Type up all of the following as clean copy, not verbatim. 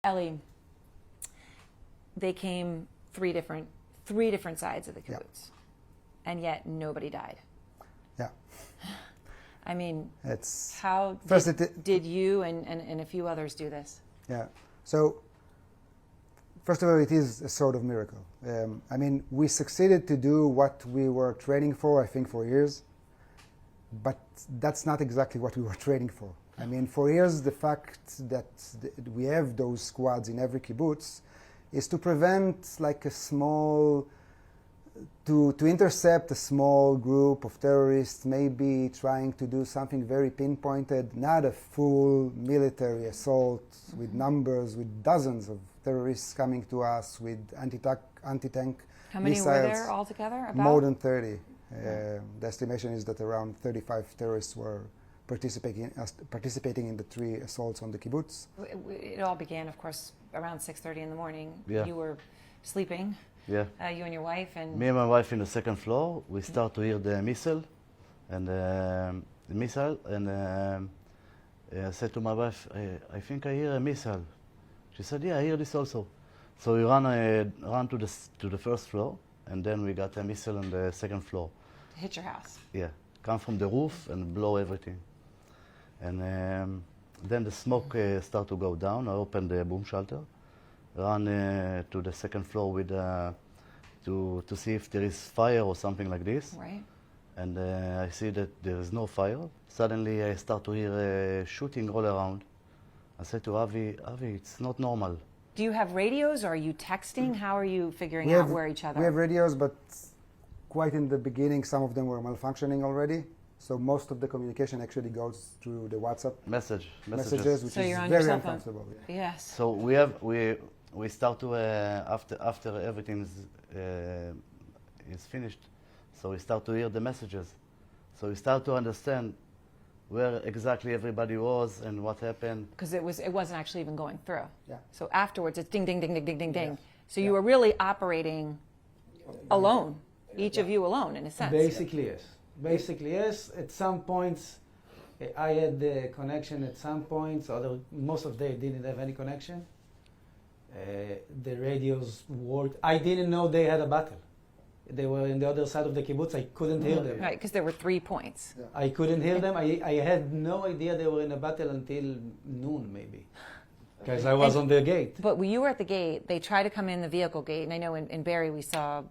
Ellie, they came three different sides of the kibbutz, and yet nobody died. Yeah. I mean, it's how did you and a few others do this? Yeah. So, first of all, it is a sort of miracle. I mean, we succeeded to do what we were training for, I think, for years. But that's not exactly what we were training for. I mean, for years, the fact that we have those squads in every kibbutz is to prevent like a small, to intercept a small group of terrorists, maybe trying to do something very pinpointed, not a full military assault with numbers, with dozens of terrorists coming to us with anti-tank missiles. How many were there altogether? About? More than 30. The estimation is that around 35 terrorists were participating in the 3 assaults on the kibbutz. It all began, of course, around 6:30 in the morning. Yeah. You were sleeping. Yeah. You and your wife and me and my wife in the 2nd floor. We start to hear the missile, and I said to my wife, I think I hear a missile. She said, yeah, I hear this also. So we ran to the 1st floor, and then we got a missile on the 2nd floor. Hit your house. Yeah, come from the roof and blow everything. And then the smoke started to go down. I opened the boom shelter, ran to the 2nd floor with to see if there is fire or something like this. Right. And I see that there is no fire. Suddenly I start to hear shooting all around. I said to Avi, it's not normal. Do you have radios, or are you texting? How are you figuring out where each other? We have radios, but quite in the beginning, some of them were malfunctioning already. So most of the communication actually goes through the WhatsApp messages, which so is you're on very your cell uncomfortable. Yeah. Yes. So we start to after everything is finished. So we start to hear the messages. So we start to understand where exactly everybody was and what happened. Because it wasn't actually even going through. Yeah. So afterwards, it's ding, ding, ding, ding, ding, ding, ding. Yeah. So you were really operating alone, each of you alone, in a sense. Basically, yes. Basically, yes. At some points, I had the connection. At some points, most of them didn't have any connection. The radios worked. I didn't know they had a battle. They were on the other side of the kibbutz. I couldn't hear them. Right, because there were 3 points. Yeah. I couldn't hear them. I had no idea they were in a battle until noon, maybe, because I was on the gate. But when you were at the gate, they tried to come in the vehicle gate, and I know in Barry we saw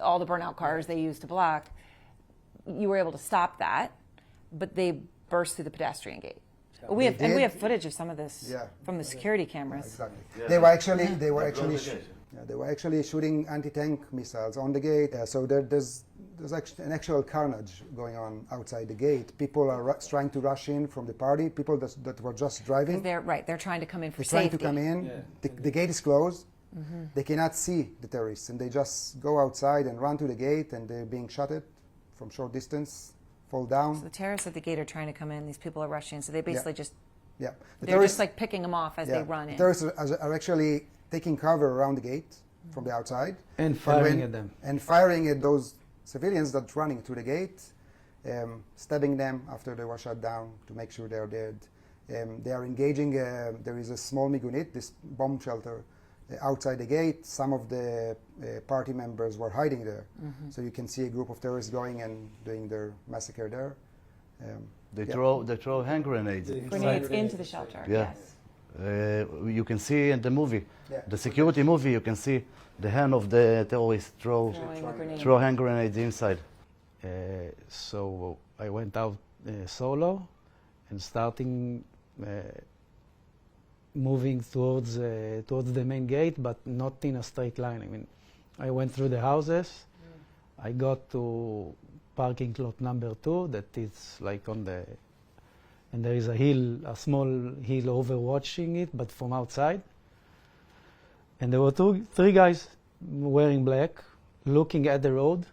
all the burnout cars they used to block. You were able to stop that, but they burst through the pedestrian gate. We have footage of some of this from the security cameras. Exactly. Yeah. They were actually shooting anti-tank missiles on the gate. So there's actually an actual carnage going on outside the gate. People are trying to rush in from the party. People that were just driving. They're trying to come in for safety. Trying to come in. Yeah. The gate is closed. Mm-hmm. They cannot see the terrorists, and they just go outside and run to the gate, and they're being shot at from short distance, fall down. So the terrorists at the gate are trying to come in. These people are rushing. So they basically they're just like picking them off as they run in. The terrorists are actually taking cover around the gate from the outside. And firing at them. And firing at those civilians that's running through the gate, stabbing them after they were shot down to make sure they're dead. They are engaging, there is a small migunit, this bomb shelter, outside the gate. Some of the party members were hiding there. Mm-hmm. So you can see a group of terrorists going and doing their massacre there. They throw hand grenades. Grenades into the shelter, yes. You can see in the movie, the security movie, you can see the hand of the terrorist throw hand grenades inside. So I went out solo and starting moving towards the main gate, but not in a straight line. I mean, I went through the houses. I got to parking lot number 2, that is like on the, and there is a hill, a small hill overwatching it, but from outside. And there were 3 guys wearing black, looking at the road.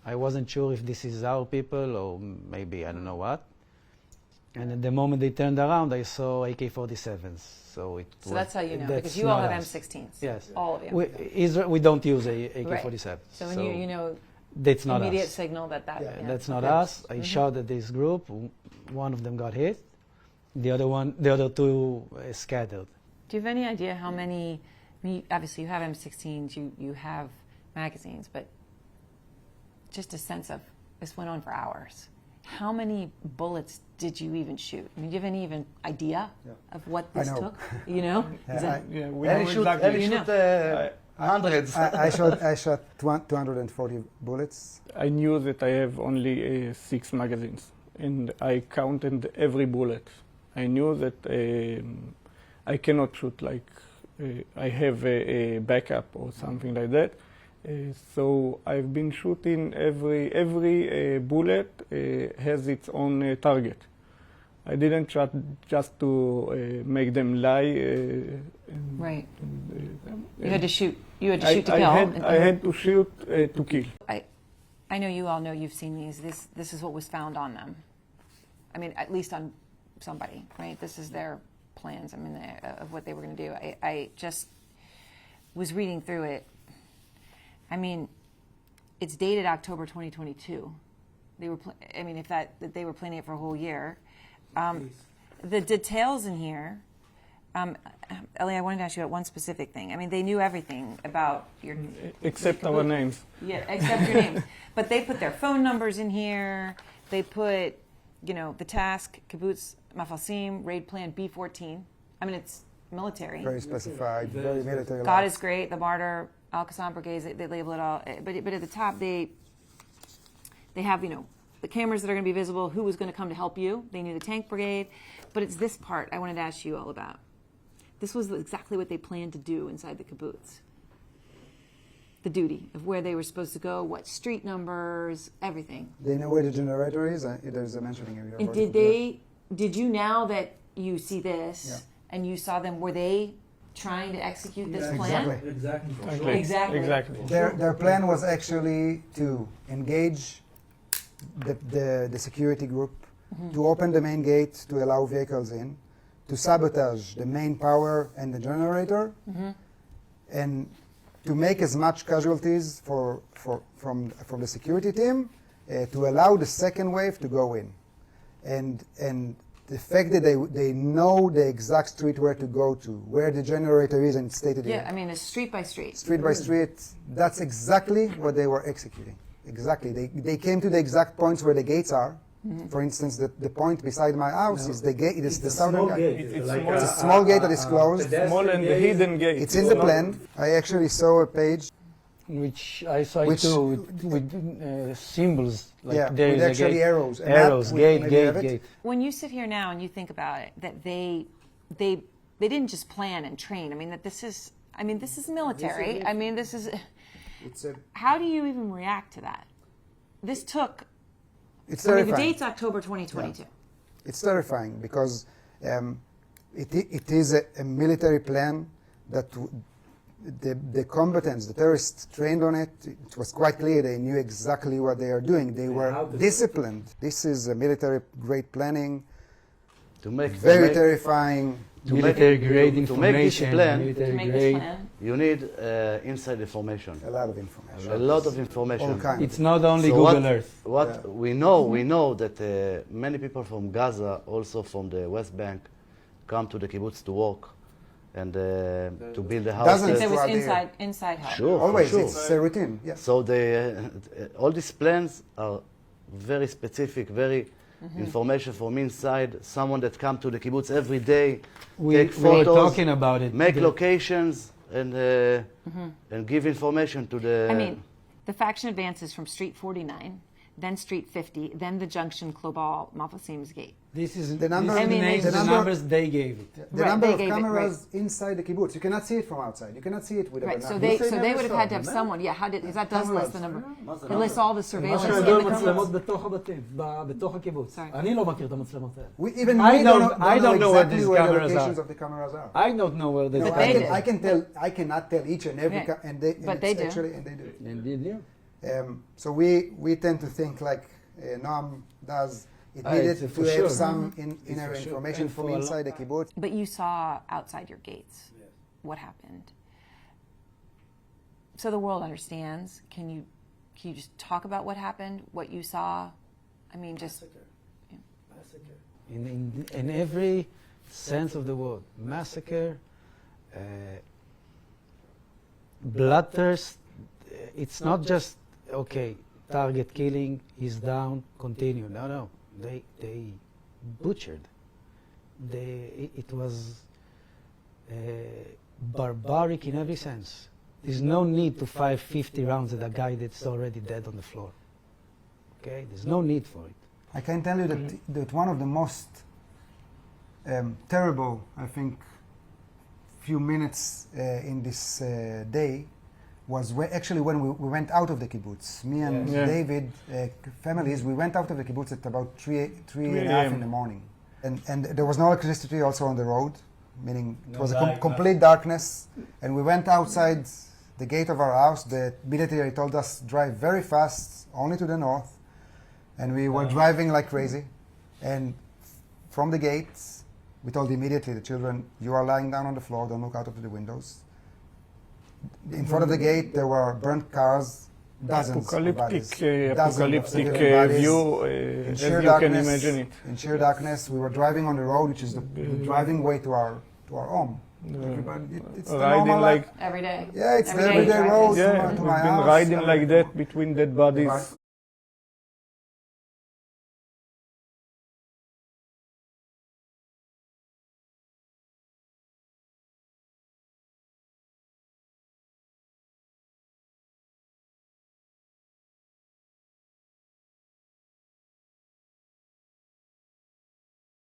I wasn't sure if this is our people or maybe I don't know what. And at the moment they turned around, I saw AK-47s. So that's how you know, because you all have M16s. Yes. All of you. We don't use AK-47. Right. So when you know, that's not immediate us. signal that that's not us. I shot at this group. One of them got hit. The other 2 scattered. Do you have any idea how many? I mean, obviously, you have M16s, you have magazines, but just a sense of this went on for hours. How many bullets did you even shoot? I mean, do you have any even idea of what this took? You know? We know exactly. Hundreds. I shot 240 bullets. I knew that I have only 6 magazines, and I counted every bullet. I knew that I cannot shoot like I have a backup or something like that. So I've been shooting every bullet has its own target. I didn't try just to make them lie. Right. You had to shoot. You had to shoot to kill. I had to shoot to kill. I know you all know, you've seen these. This is what was found on them. I mean, at least on somebody, right? This is their plans. I mean, of what they were going to do. I just was reading through it. I mean, it's dated October 2022. They were, I mean, if that they were planning it for a whole year. The details in here, Ellie, I wanted to ask you about one specific thing. I mean, they knew everything about your... Except our names. Yeah, except your names. But they put their phone numbers in here. They put, you know, the task, kibbutz, Mefalsim, raid plan B14. I mean, it's military. Very specified, very military. God is great, the martyr, Al-Qassam brigades, they label it all. But at the top, they have, you know, the cameras that are going to be visible, who was going to come to help you. They knew the tank brigade. But it's this part I wanted to ask you all about. This was exactly what they planned to do inside the kibbutz. The duty of where they were supposed to go, what street numbers, everything. They know where the generator is. There's a mentioning in your And did you, now that you see this and you saw them, were they trying to execute this plan? Exactly. Their plan was actually to engage the security group, to open the main gate to allow vehicles in, to sabotage the main power and the generator, and to make as much casualties from the security team to allow the second wave to go in. And the fact that they know the exact street where to go to, where the generator is, and it's stated I mean, it's street by street. Street by street, that's exactly what they were executing. Exactly. They came to the exact points where the gates are. For instance, the point beside my house is the gate. It's the southern gate. It's It's a small gate that is closed. small and the hidden gate. It's in the plan. I actually saw a page. Which I saw it too, with symbols. Like there with is actually a gate. arrows. A Arrows, map, gate, maybe you have it. gate. When you sit here now and you think about it, that they didn't just plan and train. I mean, this is military. I mean, this is. How do you even react to that? This took. It's I mean, terrifying. the date's October 2022. Yeah. It's terrifying because it is a military plan that the combatants, the terrorists, trained on it. It was quite clear they knew exactly what they are doing. They were disciplined. This is a military-grade planning. Very terrifying. Military-grade to make this information. plan, To make this Military-grade. plan. you need inside information. A lot of information. A lot of information. All kinds. It's not only So Google Earth. What we know that many people from Gaza, also from the West Bank, come to the kibbutz to work and to build the Doesn't houses. There was Throughout the inside help. Sure, for Always, sure. it's a routine. Yes. So all these plans are very specific, very information from inside. Someone that come to the kibbutz every day, We take were photos, talking about it. make locations, and give information to the. I mean, the faction advances from Street 49, then Street 50, then the junction Klobal Mefalsim's gate. This is The number- I mean, the the number- numbers they gave it. The Right, number they of gave it, cameras inside the kibbutz, you cannot see it from outside. You cannot see it with a Right, so binoculars. they would have had to have someone. Yeah, how did? Because that does list the number. It lists all the surveillance in the שידוע kibbutz. מצלמות בתוך הבתים, בתוך הקיבוץ. Sorry. אני לא מכיר את המצלמות האלה. We I don't don't know where exactly these where the cameras locations are. of the cameras are. I don't know where No, But they did. I cannot tell each and every, Yeah. and But they do. actually, and they do. And did you? So we tend to think like Noam does. It Ah, needed it's to for have sure. some It's inner for sure. information And from for a inside the kibbutz. But you saw outside your gates what happened. So the world understands. Can you just talk about what happened, what you saw? I mean, just In every sense of the word, massacre, bloodthirst, it's not just, okay, target killing, he's down, continue. No, they butchered. It was barbaric in every sense. There's no need to fire 50 rounds at a guy that's already dead on the floor. Okay, there's no need for it. I can tell you that one of the most terrible, I think, few minutes in this day was actually when we went out of the kibbutz. Me and David, families, we went out of the kibbutz at about 3 and a half in the morning. And there was no electricity also on the road, meaning it was a complete darkness. And we went outside the gate of our house. The military told us drive very fast, only to the north. And we were driving like crazy. And from the gates, we told immediately the children, you are lying down on the floor, don't look out of the windows. In front of the gate, there were burnt cars, dozens of bodies. Apocalyptic view, as you can imagine it. In sheer darkness, we were driving on the road, which is the driving way to our home. It's the normal, like every day. Yeah, it's the Every day everyday road yeah, to we've my been house. riding like that between dead bodies.